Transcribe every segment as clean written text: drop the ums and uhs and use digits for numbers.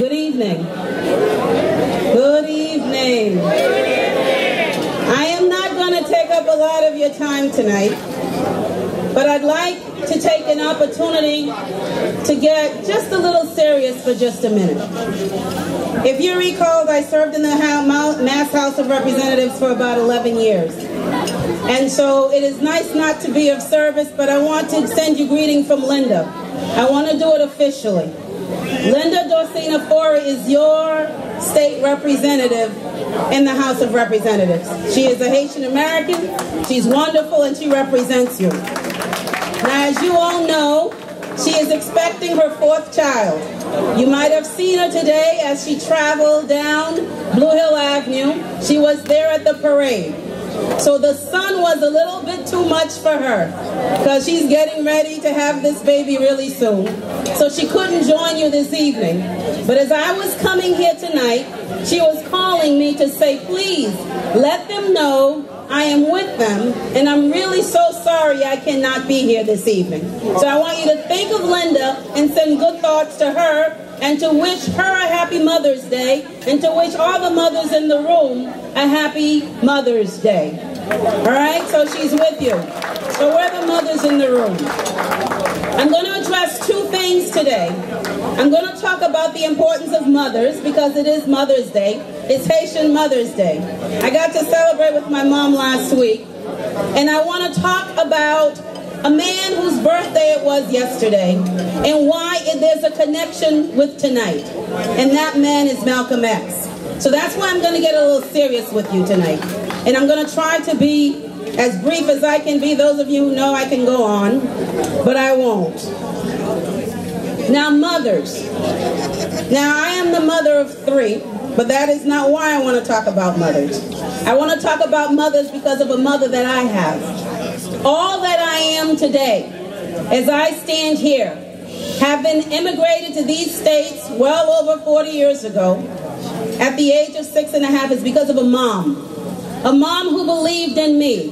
Good evening. Good evening. I am not going to take up a lot of your time tonight, but I'd like to take an opportunity to get just a little serious for just a minute. If you recall, I served in the Mass House of Representatives for about 11 years. And so it is nice not to be of service, but I want to send you greeting from Linda. I want to do it officially. Linda Dorsina Fora is your state representative in the House of Representatives. She is a Haitian American, she's wonderful, and she represents you. Now, as you all know, she is expecting her 4th child. You might have seen her today as she traveled down Blue Hill Avenue. She was there at the parade. So the sun was a little bit too much for her because she's getting ready to have this baby really soon. So she couldn't join you this evening. But as I was coming here tonight, she was calling me to say, please let them know I am with them, and I'm really so sorry I cannot be here this evening. So I want you to think of Linda and send good thoughts to her, and to wish her a happy Mother's Day, and to wish all the mothers in the room a happy Mother's Day. All right, so she's with you. So we're the mothers in the room. I'm going to address 2 things today. I'm going to talk about the importance of mothers, because it is Mother's Day. It's Haitian Mother's Day. I got to celebrate with my mom last week, and I want to talk about a man whose birthday it was yesterday, and why there's a connection with tonight. And that man is Malcolm X. So that's why I'm going to get a little serious with you tonight. And I'm going to try to be as brief as I can be. Those of you who know I can go on, but I won't. Now, mothers. Now, I am the mother of 3, but that is not why I want to talk about mothers. I want to talk about mothers because of a mother that I have. All that I am today, as I stand here, having immigrated to these states well over 40 years ago, at the age of 6½, is because of a mom who believed in me.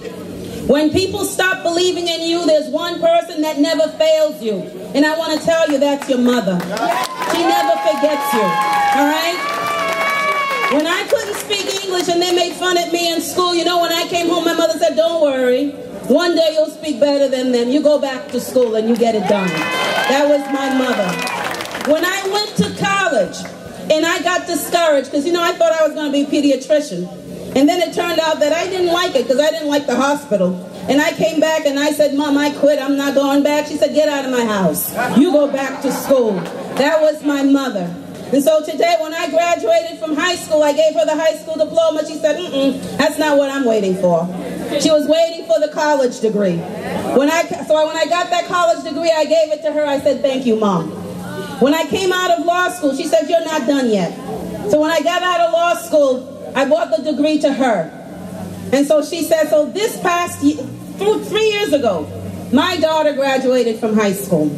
When people stop believing in you, there's one person that never fails you, and I want to tell you that's your mother. She never forgets you, all right? When I couldn't speak English and they made fun at me in school, you know, when I came home, my mother said, don't worry. One day you'll speak better than them. You go back to school and you get it done. That was my mother. When I went to college and I got discouraged, because, you know, I thought I was going to be a pediatrician. And then it turned out that I didn't like it because I didn't like the hospital. And I came back and I said, Mom, I quit. I'm not going back. She said, get out of my house. You go back to school. That was my mother. And so today when I graduated from high school, I gave her the high school diploma. She said, that's not what I'm waiting for. She was waiting for the college degree. When I got that college degree, I gave it to her. I said, thank you, Mom. When I came out of law school, she said, you're not done yet. So when I got out of law school, I brought the degree to her. And so she said, so this past year, 3 years ago, my daughter graduated from high school.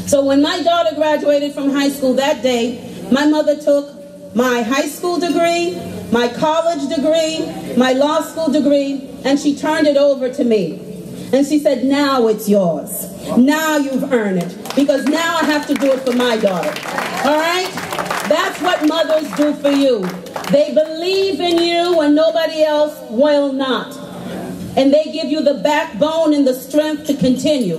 So when my daughter graduated from high school that day, my mother took my high school degree, my college degree, my law school degree, and she turned it over to me. And she said, now it's yours. Now you've earned it. Because now I have to do it for my daughter. All right? That's what mothers do for you. They believe in you when nobody else will not. And they give you the backbone and the strength to continue.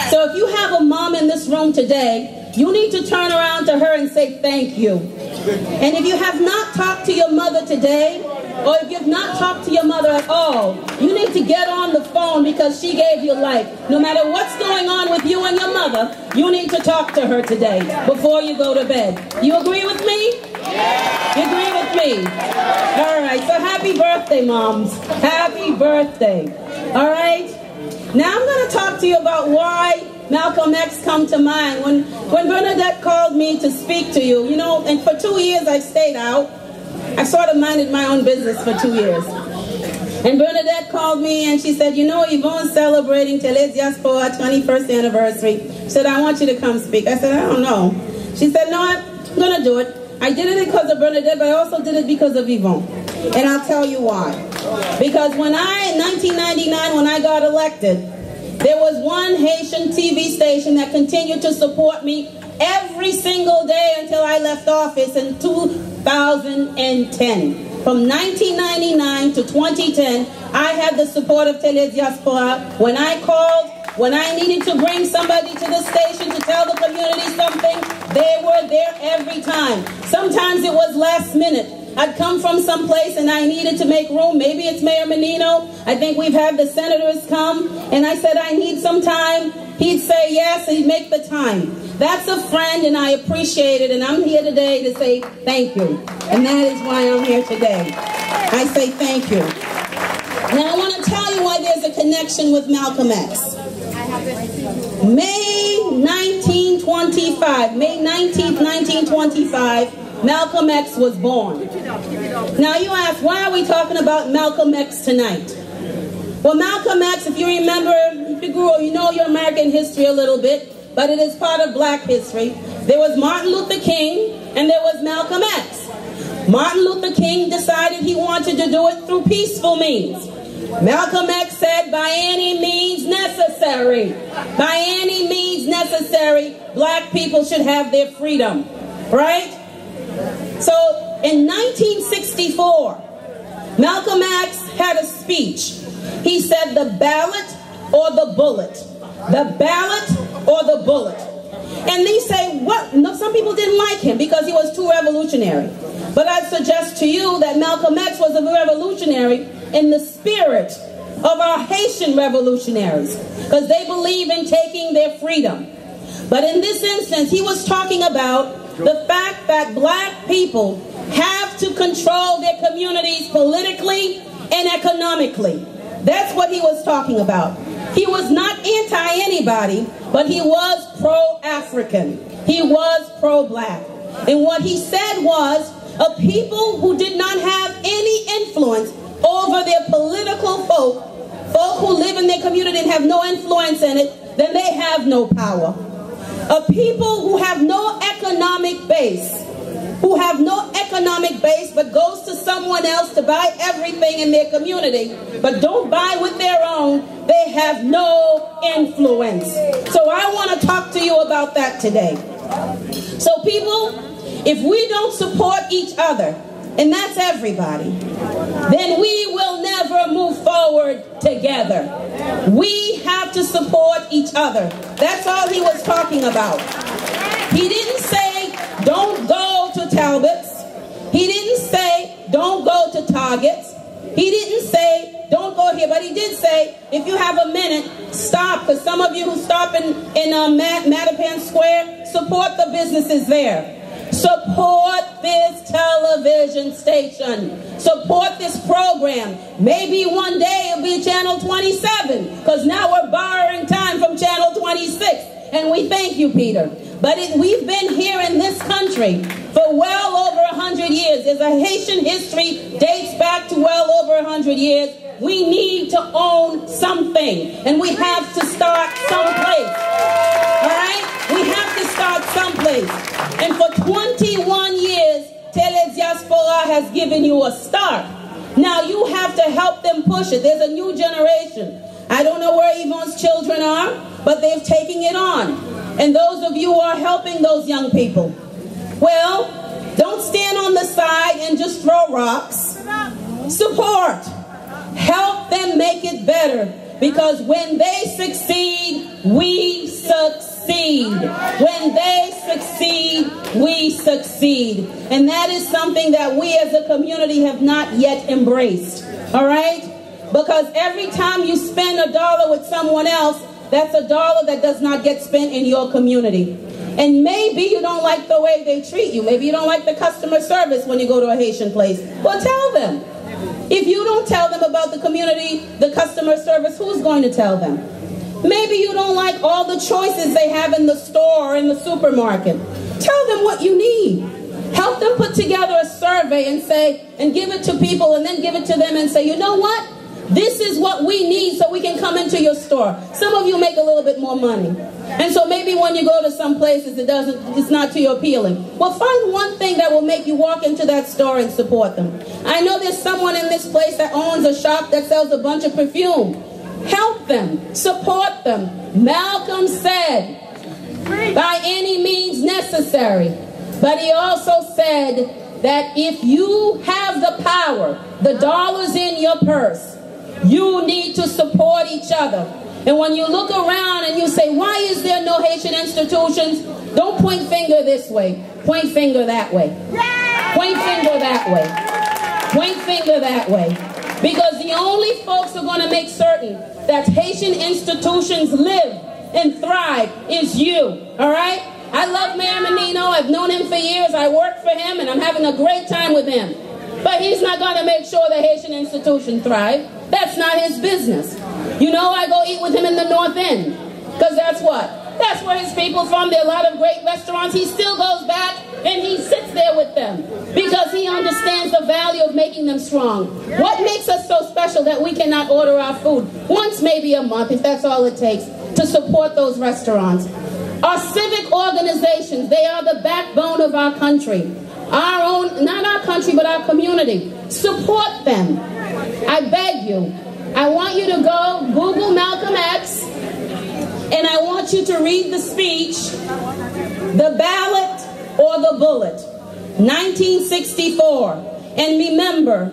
So if you have a mom in this room today, you need to turn around to her and say thank you. And if you have not talked to your mother today, or if you've not talked to your mother at all, you need to get on the phone because she gave you life. No matter what's going on with you and your mother, you need to talk to her today before you go to bed. You agree with me? You agree with me? All right, so happy birthday, moms. Happy birthday. All right? Now I'm going to talk to you about why Malcolm X come to mind. When Bernadette called me to speak to you, you know, and for 2 years I stayed out. I sort of minded my own business for 2 years. And Bernadette called me and she said, you know, Yvonne's celebrating Tele Diapora 21st anniversary. She said, I want you to come speak. I said, I don't know. She said, no, I'm going to do it. I did it because of Bernadette, but I also did it because of Yvonne. And I'll tell you why. Because in 1999, when I got elected, there was one Haitian TV station that continued to support me every single day until I I left office in 2010. From 1999 to 2010, I had the support of Tele Diaspora. When I called, when I needed to bring somebody to the station to tell the community something, they were there every time. Sometimes it was last minute. I'd come from someplace and I needed to make room. Maybe it's Mayor Menino. I think we've had the senators come. And I said, I need some time. He'd say yes, and he'd make the time. That's a friend, and I appreciate it. And I'm here today to say thank you. And that is why I'm here today. I say thank you. Now, I want to tell you why there's a connection with Malcolm X. May 1925, May 19th, 1925, Malcolm X was born. Now you ask, why are we talking about Malcolm X tonight? Well, Malcolm X, if you remember, if you grew up, you know your American history a little bit, but it is part of black history. There was Martin Luther King and there was Malcolm X. Martin Luther King decided he wanted to do it through peaceful means. Malcolm X said, by any means necessary, by any means necessary, black people should have their freedom, right? So in 1964, Malcolm X had a speech. He said, the ballot or the bullet, the ballot or the bullet. And they say, what? No, some people didn't like him because he was too revolutionary. But I'd suggest to you that Malcolm X was a revolutionary in the spirit of our Haitian revolutionaries, because they believe in taking their freedom. But in this instance, he was talking about the fact that black people have to control their communities politically and economically. That's what he was talking about. He was not anti-anybody, but he was pro-African. He was pro-black. And what he said was, a people who did not have any influence over their political folk who live in their community and have no influence in it, then they have no power. A people who have no economic base, but goes to someone else to buy everything in their community, but don't buy with their own, they have no influence. So I want to talk to you about that today. So people, if we don't support each other, and that's everybody, then we will never move forward together. We have to support each other. That's all he was talking about. He didn't say, don't go to Talbot's. He didn't say, don't go to Target's. He didn't say, don't go here. But he did say, if you have a minute, stop. Because some of you who stop in Mattapan Square, support the businesses there. Support this television station. Support this program. Maybe one day it'll be Channel 27, because now we're borrowing time from Channel 26. And we thank you, Peter. But we've been here in this country for well over 100 years. There's a Haitian history dates back to well over 100 years. We need to own something, and we have to start someplace. All right? We have to start someplace. And for 21 years, Tele Diaspora has given you a start. Now you have to help them push it. There's a new generation. I don't know where Yvonne's children are, but they've taken it on. And those of you who are helping those young people, well, don't stand on the side and just throw rocks. Support. Help them make it better. Because when they succeed, we succeed. When they succeed, we succeed. And that is something that we as a community have not yet embraced. All right? Because every time you spend $1 with someone else, that's $1 that does not get spent in your community. And maybe you don't like the way they treat you. Maybe you don't like the customer service when you go to a Haitian place. Well, tell them. If you don't tell them about the community, the customer service, who's going to tell them? Maybe you don't like all the choices they have in the store or in the supermarket. Tell them what you need. Help them put together a survey and say, and give it to people, and then give it to them and say, you know what? This is what we need so we can come into your store. Some of you make a little bit more money. And so maybe when you go to some places, it's not too appealing. Well, find one thing that will make you walk into that store and support them. I know there's someone in this place that owns a shop that sells a bunch of perfume. Help them. Support them. Malcolm said, by any means necessary. But he also said that if you have the power, the dollars in your purse, you need to support each other. And when you look around and you say, why is there no Haitian institutions? Don't point finger this way. Point finger that way. Point finger that way. Point finger that way. Because the only folks who are going to make certain that Haitian institutions live and thrive is you. All right? I love Mayor Menino. I've known him for years. I work for him, and I'm having a great time with him. But he's not going to make sure the Haitian institution thrive. That's not his business. You know, I go eat with him in the North End. Because that's what? That's where his people from. There are a lot of great restaurants. He still goes back and he sits there with them. Because he understands the value of making them strong. What makes us so special that we cannot order our food once, maybe a month, if that's all it takes, to support those restaurants? Our civic organizations, they are the backbone of our country. Our own, not our country, but our community. Support them. I beg you. I want you to go Google Malcolm X, and I want you to read the speech, The Ballot or the Bullet, 1964. And remember,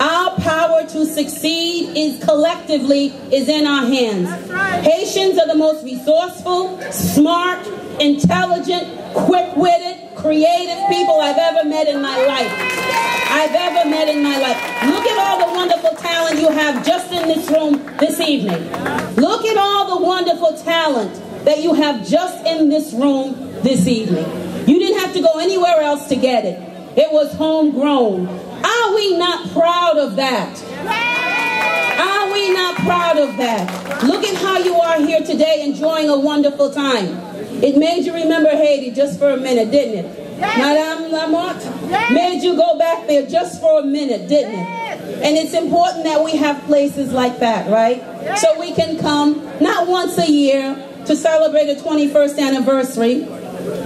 our power to succeed is collectively is in our hands. Haitians are the most resourceful, smart, intelligent, quick-witted, creative people I've ever met in my life. Look at all the wonderful talent you have just in this room this evening. Look at all the wonderful talent that you have just in this room this evening. You didn't have to go anywhere else to get it. It was homegrown. Are we not proud of that? Are we not proud of that? Look at how you are here today enjoying a wonderful time. It made you remember Haiti just for a minute, didn't it? Madame Lamotte made you go back there just for a minute, didn't it? And it's important that we have places like that, right? So we can come not once a year to celebrate the 21st anniversary,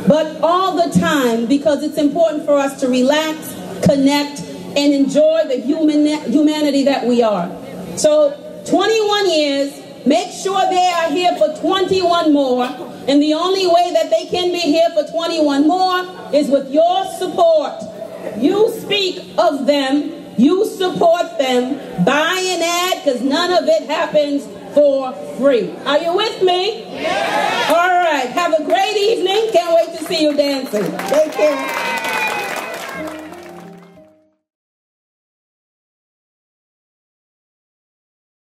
but all the time, because it's important for us to relax, connect, and enjoy the humanity that we are. So 21 years, make sure they are here for 21 more. And the only way that they can be here for 21 more is with your support. You speak of them. You support them. Buy an ad, because none of it happens for free. Are you with me? Yeah. All right. Have a great evening. Can't wait to see you dancing. Take care.